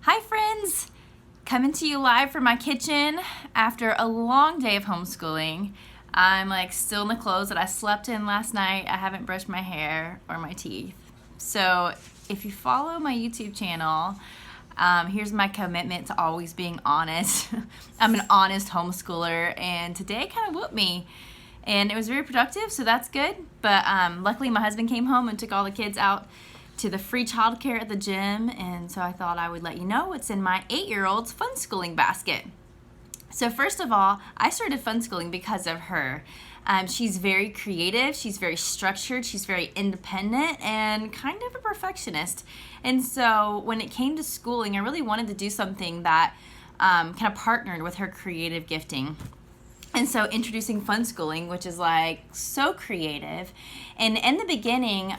Hi friends! Coming to you live from my kitchen after a long day of homeschooling. I'm still in the clothes that I slept in last night. I haven't brushed my hair or my teeth. So if you follow my YouTube channel, here's my commitment to always being honest. I'm an honest homeschooler, and today kind of whooped me. And it was very productive, so that's good. But luckily my husband came home and took all the kids out to the free childcare at the gym, and so I thought I would let you know what's in my 8-year-old's fun schooling basket. So first of all, I started fun schooling because of her. She's very creative, she's very structured, she's very independent, and kind of a perfectionist. And so when it came to schooling, I really wanted to do something that kind of partnered with her creative gifting. And so introducing fun schooling, which is so creative. And in the beginning,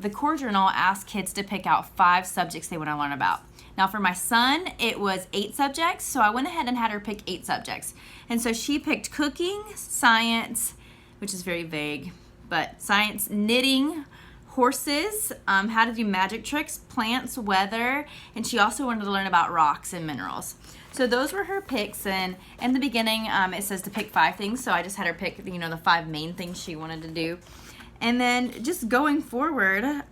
the core journal asked kids to pick out 5 subjects they want to learn about. Now for my son, it was 8 subjects, so I went ahead and had her pick 8 subjects. And so she picked cooking, science, which is very vague, but science, knitting, horses, how to do magic tricks, plants, weather, and she also wanted to learn about rocks and minerals. So those were her picks, and in the beginning it says to pick 5 things, so I just had her pick the 5 main things she wanted to do. And then just going forward,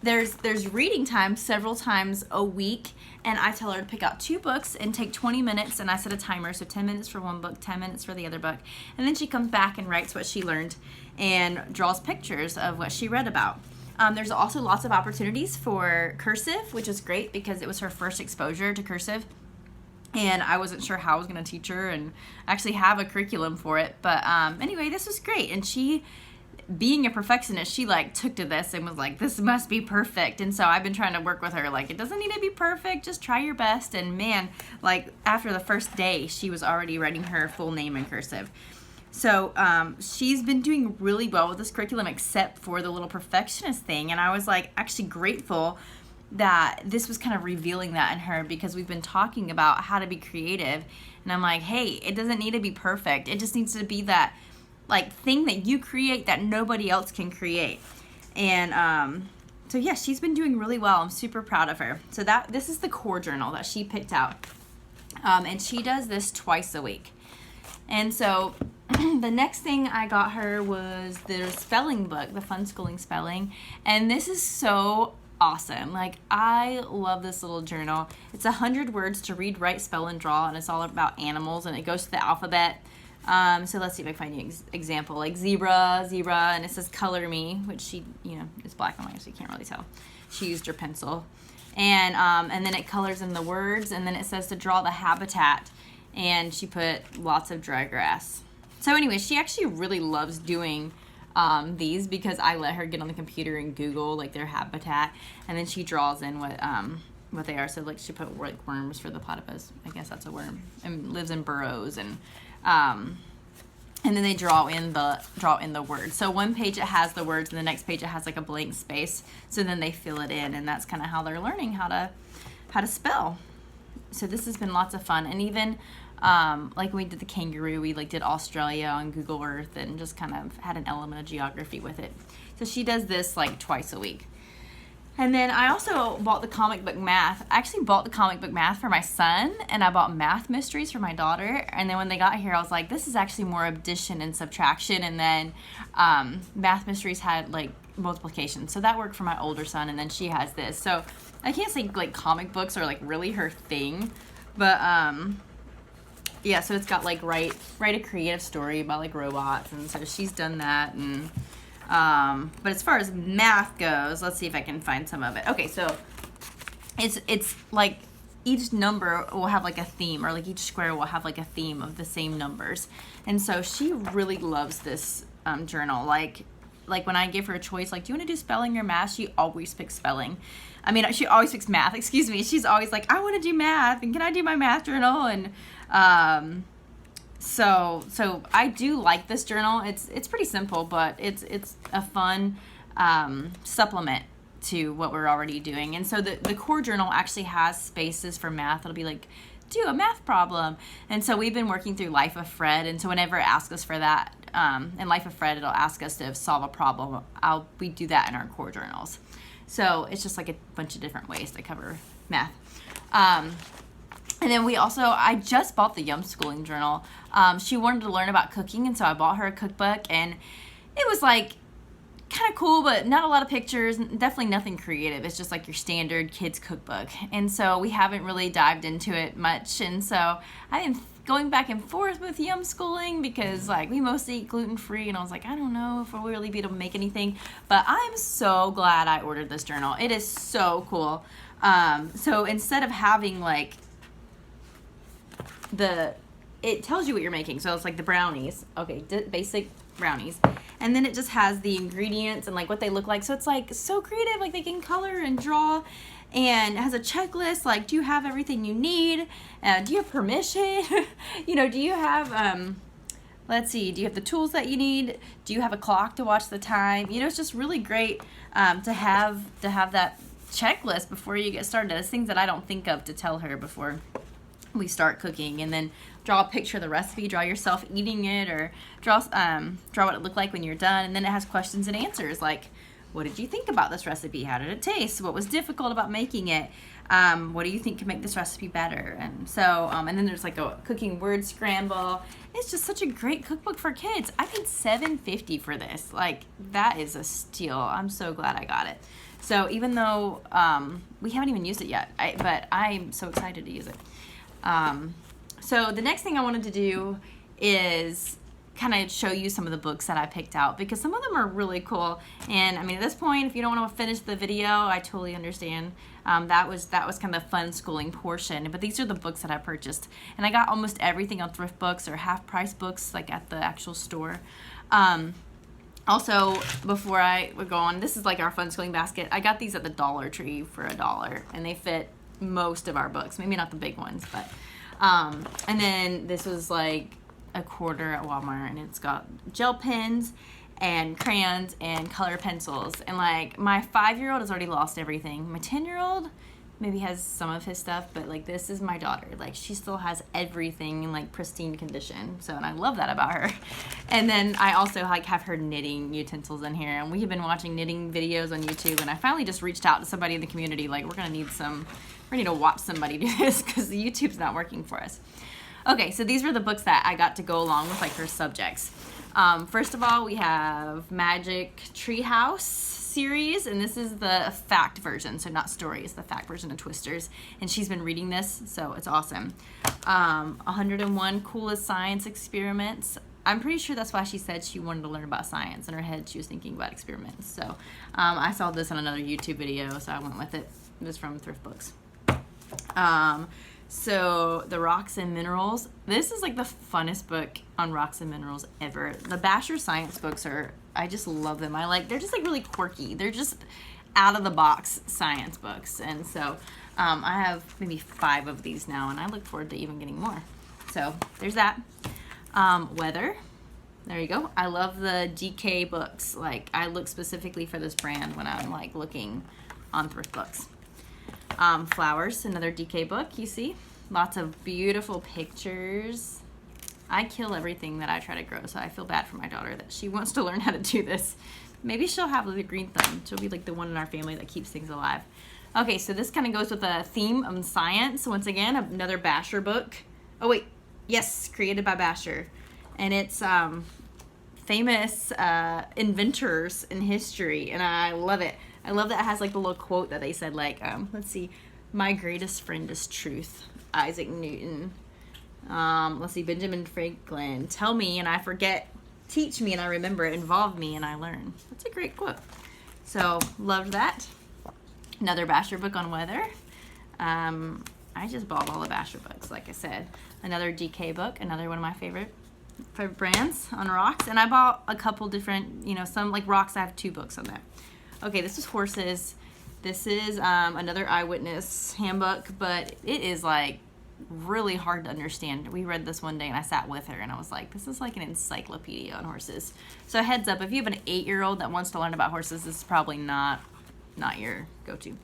there's reading time several times a week, and I tell her to pick out 2 books and take 20 minutes, and I set a timer, so 10 minutes for one book, 10 minutes for the other book, and then she comes back and writes what she learned and draws pictures of what she read about. There's also lots of opportunities for cursive, which is great because it was her first exposure to cursive, and I wasn't sure how I was going to teach her and actually have a curriculum for it. But anyway, this was great, and she, being a perfectionist, she took to this and was like, this must be perfect. And so I've been trying to work with her, it doesn't need to be perfect, just try your best. And man, after the first day, she was already writing her full name in cursive. So she's been doing really well with this curriculum, except for the little perfectionist thing. And I was actually grateful that this was kind of revealing that in her, because we've been talking about how to be creative, and I'm like, hey, it doesn't need to be perfect, it just needs to be that thing that you create that nobody else can create. And so yeah, she's been doing really well. I'm super proud of her. So this is the core journal that she picked out, and she does this twice a week. And so the next thing I got her was the spelling book, the Fun Schooling Spelling, and this is so awesome. I love this little journal. It's 100 words to read, write, spell, and draw, and it's all about animals, and it goes to the alphabet. So let's see if I can find you an example, zebra, and it says color me, which she, is black and white, so you can't really tell. She used her pencil. And then it colors in the words, and then it says to draw the habitat, and she put lots of dry grass. So anyway, she actually really loves doing these, because I let her get on the computer and Google their habitat, and then she draws in what they are. So she put worms for the platypus. I guess that's a worm, and lives in burrows, and then they draw in the words. So one page it has the words, and the next page it has a blank space. So then they fill it in, and that's kind of how they're learning how to spell. So this has been lots of fun, and even when we did the kangaroo, we did Australia on Google Earth and just kind of had an element of geography with it. So she does this twice a week. And then I also bought the comic book math. I actually bought the comic book math for my son, and I bought math mysteries for my daughter. And then when they got here, I was like, this is actually more addition and subtraction. And then math mysteries had multiplication. So that worked for my older son, and then she has this. So I can't say comic books are really her thing, but yeah, so it's got write a creative story about robots, and so she's done that. And but as far as math goes, let's see if I can find some of it. Okay, so it's each number will have a theme, or each square will have a theme of the same numbers. And so she really loves this journal. When I give her a choice, do you want to do spelling or math, she always picks spelling. I mean, she always picks math, excuse me. She's always I want to do math, and can I do my math journal? And so I do like this journal. It's pretty simple, but it's a fun supplement to what we're already doing. And so the core journal actually has spaces for math. It'll be do a math problem. And so we've been working through Life of Fred, and so whenever it asks us for that, in Life of Fred, it'll ask us to solve a problem. We do that in our core journals. So it's just like a bunch of different ways to cover math. And then I just bought the Yum Schooling Journal. She wanted to learn about cooking, and so I bought her a cookbook, and it was like kind of cool, but not a lot of pictures, definitely nothing creative. It's just like your standard kids cookbook. And so we haven't really dived into it much. And so I've been going back and forth with Yum Schooling because like we mostly eat gluten-free, and I was like, I don't know if we'll really be able to make anything, but I'm so glad I ordered this journal. It is so cool. So instead of having like it tells you what you're making. So it's like the brownies, okay, basic brownies, and then it just has the ingredients and like what they look like. So it's like so creative, like they can color and draw, and it has a checklist like, do you have everything you need? Do you have permission? You know, do you have let's see, do you have the tools that you need? Do you have a clock to watch the time? You know, it's just really great to have that checklist before you get started. It's things that I don't think of to tell her before we start cooking. And then draw a picture of the recipe, draw yourself eating it, or draw what it looked like when you're done. And then it has questions and answers like, what did you think about this recipe? How did it taste? What was difficult about making it? What do you think can make this recipe better? And so, and then there's like a cooking word scramble. It's just such a great cookbook for kids. I paid $7.50 for this. Like, that is a steal. I'm so glad I got it. So even though we haven't even used it yet, but I'm so excited to use it. So the next thing I wanted to do is kind of show you some of the books that I picked out, because some of them are really cool. And I mean, at this point, if you don't want to finish the video, I totally understand. That was kind of the fun schooling portion. But these are the books that I purchased, and I got almost everything on Thrift Books or half price books, like at the actual store. Also, before I would go on, this is like our fun schooling basket. I got these at the Dollar Tree for $1, and they fit most of our books, maybe not the big ones, but and then this was like $1 at Walmart, and it's got gel pens and crayons and color pencils. And like my 5-year-old has already lost everything. My 10-year-old maybe has some of his stuff, but like this is my daughter. Like she still has everything in like pristine condition. So, and I love that about her. And then I also like have her knitting utensils in here, and we have been watching knitting videos on YouTube, and I finally just reached out to somebody in the community like, we need to watch somebody do this because the YouTube's not working for us. Okay, so these were the books that I got to go along with like her subjects. First of all, we have Magic Treehouse series, and this is the fact version, so not stories, the fact version of Twisters, and she's been reading this, so it's awesome. 101 Coolest Science Experiments. I'm pretty sure that's why she said she wanted to learn about science. In her head, she was thinking about experiments. So I saw this on another YouTube video, so I went with it. It was from Thrift Books. So the Rocks and Minerals. This is like the funnest book on rocks and minerals ever. The Basher science books I just love them. They're just like really quirky. They're just out of the box science books. And so I have maybe 5 of these now, and I look forward to even getting more. So there's that. Weather. There you go. I love the DK books. Like I look specifically for this brand when I'm like looking on Thrift Books. Flowers, another DK book, you see. Lots of beautiful pictures. I kill everything that I try to grow, so I feel bad for my daughter that she wants to learn how to do this. Maybe she'll have the green thumb. She'll be like the one in our family that keeps things alive. Okay, so this kind of goes with the theme of science. Once again, another Basher book. Oh wait, yes, created by Basher. And it's famous inventors in history, and I love it. I love that it has like the little quote that they said, like, let's see, my greatest friend is truth, Isaac Newton. Let's see, Benjamin Franklin, tell me and I forget, teach me and I remember, involve me and I learn. That's a great quote. So, loved that. Another Basher book on weather. I just bought all the Basher books, like I said. Another DK book, another one of my favorite brands on rocks. And I bought a couple different, some like rocks, I have 2 books on that. Okay, this is horses. This is another eyewitness handbook, but it is like really hard to understand. We read this one day and I sat with her and I was like, this is like an encyclopedia on horses. So heads up, if you have an 8-year-old that wants to learn about horses, this is probably not your go-to.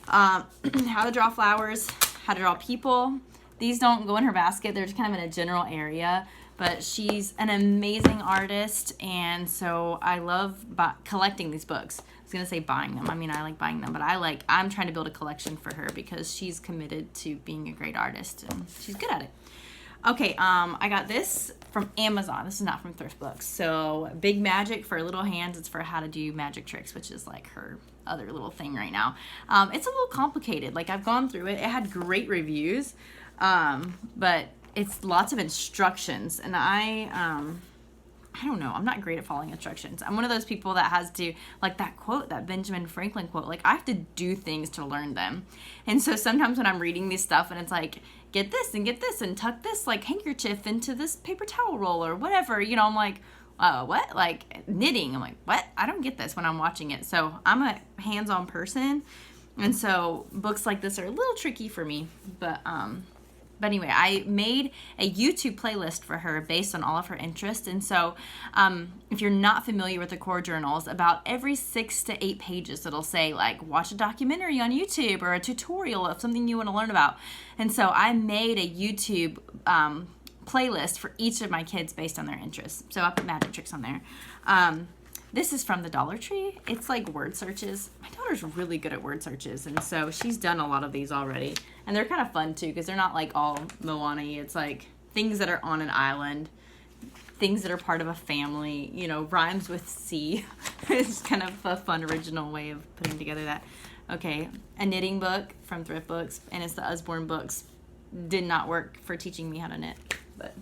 How to draw flowers, how to draw people. These don't go in her basket. They're just kind of in a general area. But she's an amazing artist, and so I love collecting these books. was going to say buying them. I mean, I like buying them, but I'm trying to build a collection for her because she's committed to being a great artist and she's good at it. Okay, I got this from Amazon. This is not from Thrift Books. So, Big Magic for little hands. It's for how to do magic tricks, which is like her other little thing right now. It's a little complicated. Like, I've gone through it. It had great reviews, but it's lots of instructions. And I don't know. I'm not great at following instructions. I'm one of those people that has to, like that quote, that Benjamin Franklin quote, like I have to do things to learn them. And so sometimes when I'm reading these stuff and it's like, get this and tuck this like handkerchief into this paper towel roll or whatever, you know, I'm like, what? Like knitting. I'm like, what? I don't get this when I'm watching it. So I'm a hands-on person. And so books like this are a little tricky for me, but anyway, I made a YouTube playlist for her based on all of her interests. And so if you're not familiar with the core journals, about every 6 to 8 pages, it'll say like, watch a documentary on YouTube or a tutorial of something you want to learn about. And so I made a YouTube playlist for each of my kids based on their interests. So I put magic tricks on there. This is from the Dollar Tree. It's like word searches. My daughter's really good at word searches, and so she's done a lot of these already. And they're kind of fun, too, because they're not like all Moana-y. It's like things that are on an island, things that are part of a family, you know, rhymes with sea. It's kind of a fun, original way of putting together that. Okay, a knitting book from Thrift Books, and it's the Usborne books. Did not work for teaching me how to knit, but...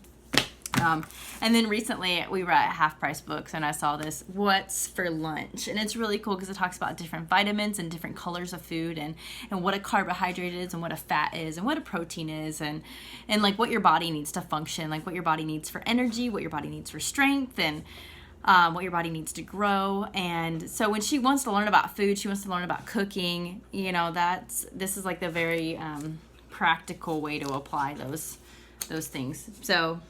and then recently we were at Half Price Books and I saw this What's for Lunch, and it's really cool because it talks about different vitamins and different colors of food and what a carbohydrate is and what a fat is and what a protein is and like what your body needs to function, like what your body needs for energy, what your body needs for strength, and what your body needs to grow. And so when she wants to learn about food, she wants to learn about cooking, you know, this is like the very practical way to apply those things. So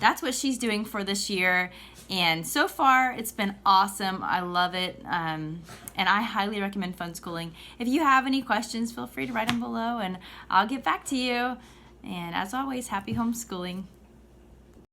that's what she's doing for this year, and so far it's been awesome. I love it, and I highly recommend Fun Schooling. If you have any questions, feel free to write them below and I'll get back to you. And as always, happy homeschooling.